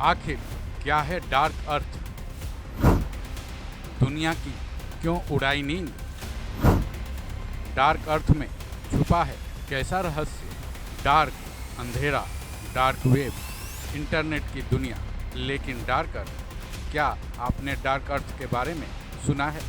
आखिर क्या है डार्क अर्थ? दुनिया की क्यों उड़ाई नींद? डार्क अर्थ में छुपा है कैसा रहस्य? डार्क अंधेरा, डार्क वेब, इंटरनेट की दुनिया। लेकिन डार्क अर्थ क्या? आपने डार्क अर्थ के बारे में सुना है?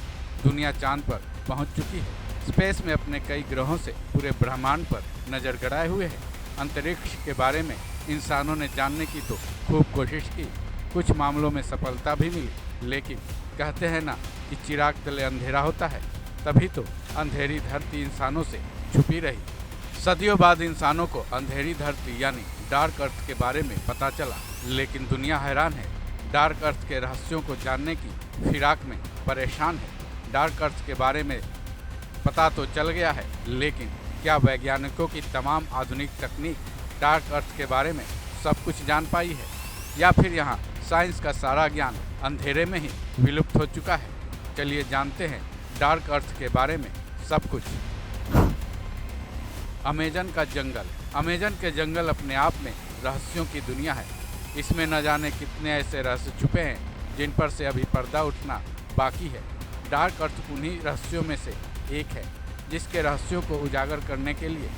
दुनिया चांद पर पहुंच चुकी है। स्पेस में अपने कई ग्रहों से पूरे ब्रह्मांड पर नजर गड़ाए हुए है। अंतरिक्ष के बारे में इंसानों ने जानने की तो खूब कोशिश की, कुछ मामलों में सफलता भी मिली, लेकिन कहते हैं ना कि चिराग तले अंधेरा होता है, तभी तो अंधेरी धरती इंसानों से छुपी रही। सदियों बाद इंसानों को अंधेरी धरती यानी डार्क अर्थ के बारे में पता चला, लेकिन दुनिया हैरान है। डार्क अर्थ के रहस्यों को जानने की फिराक में परेशान है। डार्क अर्थ के बारे में पता तो चल गया है, लेकिन क्या वैज्ञानिकों की तमाम आधुनिक तकनीक डार्क अर्थ के बारे में सब कुछ जान पाई है, या फिर यहाँ साइंस का सारा ज्ञान अंधेरे में ही विलुप्त हो चुका है? चलिए जानते हैं डार्क अर्थ के बारे में सब कुछ। अमेजन का जंगल। अमेजन के जंगल अपने आप में रहस्यों की दुनिया है। इसमें न जाने कितने ऐसे रहस्य छुपे हैं जिन पर से अभी पर्दा उठना बाकी है। डार्क अर्थ उन्हीं रहस्यों में से एक है जिसके रहस्यों को उजागर करने के लिए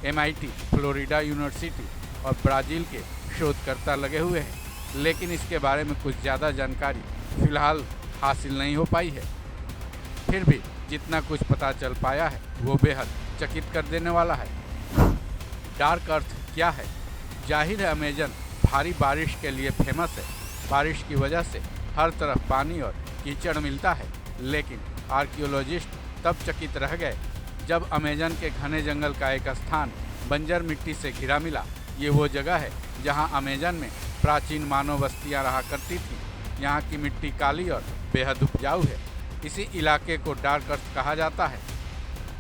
MIT, फ्लोरिडा यूनिवर्सिटी और ब्राज़ील के शोधकर्ता लगे हुए हैं, लेकिन इसके बारे में कुछ ज़्यादा जानकारी फिलहाल हासिल नहीं हो पाई है। फिर भी जितना कुछ पता चल पाया है वो बेहद चकित कर देने वाला है। डार्क अर्थ क्या है? जाहिर है अमेजन भारी बारिश के लिए फेमस है। बारिश की वजह से हर तरफ पानी और कीचड़ मिलता है, लेकिन आर्कियोलॉजिस्ट तब चकित रह गए जब अमेजन के घने जंगल का एक स्थान बंजर मिट्टी से घिरा मिला। ये वो जगह है जहां अमेजन में प्राचीन मानव बस्तियां रहा करती थीं। यहाँ की मिट्टी काली और बेहद उपजाऊ है। इसी इलाके को डार्क अर्थ कहा जाता है।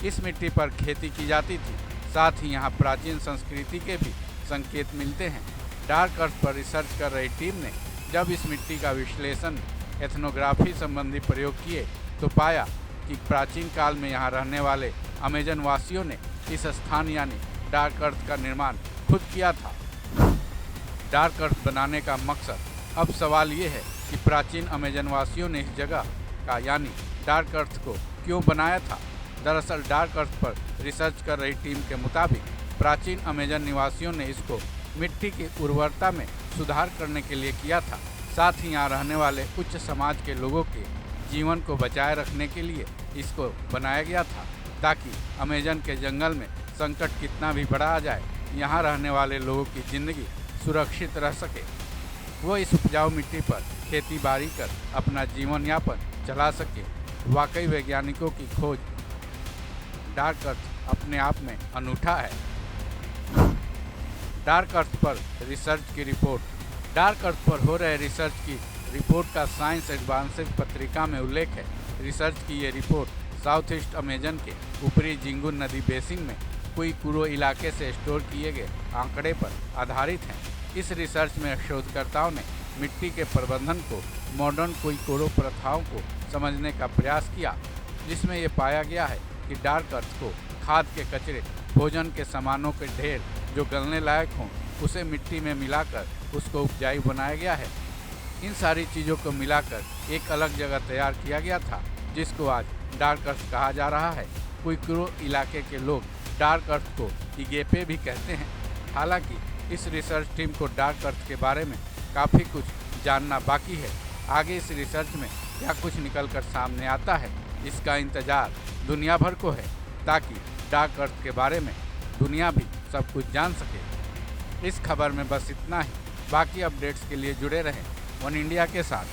इस मिट्टी पर खेती की जाती थी, साथ ही यहाँ प्राचीन संस्कृति के भी संकेत मिलते हैं। डार्क अर्थ पर रिसर्च कर रही टीम ने जब इस मिट्टी का विश्लेषण, एथनोग्राफी संबंधी प्रयोग किए तो पाया कि प्राचीन काल में यहाँ रहने वाले अमेजन वासियों ने इस स्थान यानी डार्क अर्थ का निर्माण खुद किया था। डार्क अर्थ बनाने का मकसद। अब सवाल ये है कि प्राचीन अमेजन वासियों ने इस जगह का यानी डार्क अर्थ को क्यों बनाया था? दरअसल डार्क अर्थ पर रिसर्च कर रही टीम के मुताबिक प्राचीन अमेजन निवासियों ने इसको मिट्टी की उर्वरता में सुधार करने के लिए किया था। साथ ही यहाँ रहने वाले उच्च समाज के लोगों के जीवन को बचाए रखने के लिए इसको बनाया गया था, ताकि अमेजन के जंगल में संकट कितना भी बड़ा आ जाए, यहाँ रहने वाले लोगों की ज़िंदगी सुरक्षित रह सके। वो इस उपजाऊ मिट्टी पर खेती बाड़ी कर अपना जीवन यापन चला सके। वाकई वैज्ञानिकों की खोज। डार्क अर्थ अपने आप में अनूठा है। डार्क अर्थ पर रिसर्च की रिपोर्ट। डार्क अर्थ पर हो रहे रिसर्च की रिपोर्ट का साइंस एडवांसेस पत्रिका में उल्लेख है। रिसर्च की ये रिपोर्ट साउथ ईस्ट अमेजन के ऊपरी जिंगुन नदी बेसिन में कुइकुरो इलाके से स्टोर किए गए आंकड़े पर आधारित है। इस रिसर्च में शोधकर्ताओं ने मिट्टी के प्रबंधन को, मॉडर्न कुइकुरो प्रथाओं को समझने का प्रयास किया, जिसमें ये पाया गया है कि डार्क अर्थ को खाद के कचरे, भोजन के सामानों के ढेर जो गलने लायक हों, उसे मिट्टी में मिलाकर उसको उपजाऊ बनाया गया है। इन सारी चीज़ों को मिलाकर एक अलग जगह तैयार किया गया था, जिसको आज डार्क अर्थ कहा जा रहा है। कुइकुरो इलाके के लोग डार्क अर्थ को इगेपे भी कहते हैं। हालांकि इस रिसर्च टीम को डार्क अर्थ के बारे में काफ़ी कुछ जानना बाकी है। आगे इस रिसर्च में क्या कुछ निकल कर सामने आता है, इसका इंतज़ार दुनिया भर को है, ताकि डार्क अर्थ के बारे में दुनिया भी सब कुछ जान सके। इस खबर में बस इतना ही। बाकी अपडेट्स के लिए जुड़े रहें वन इंडिया के साथ।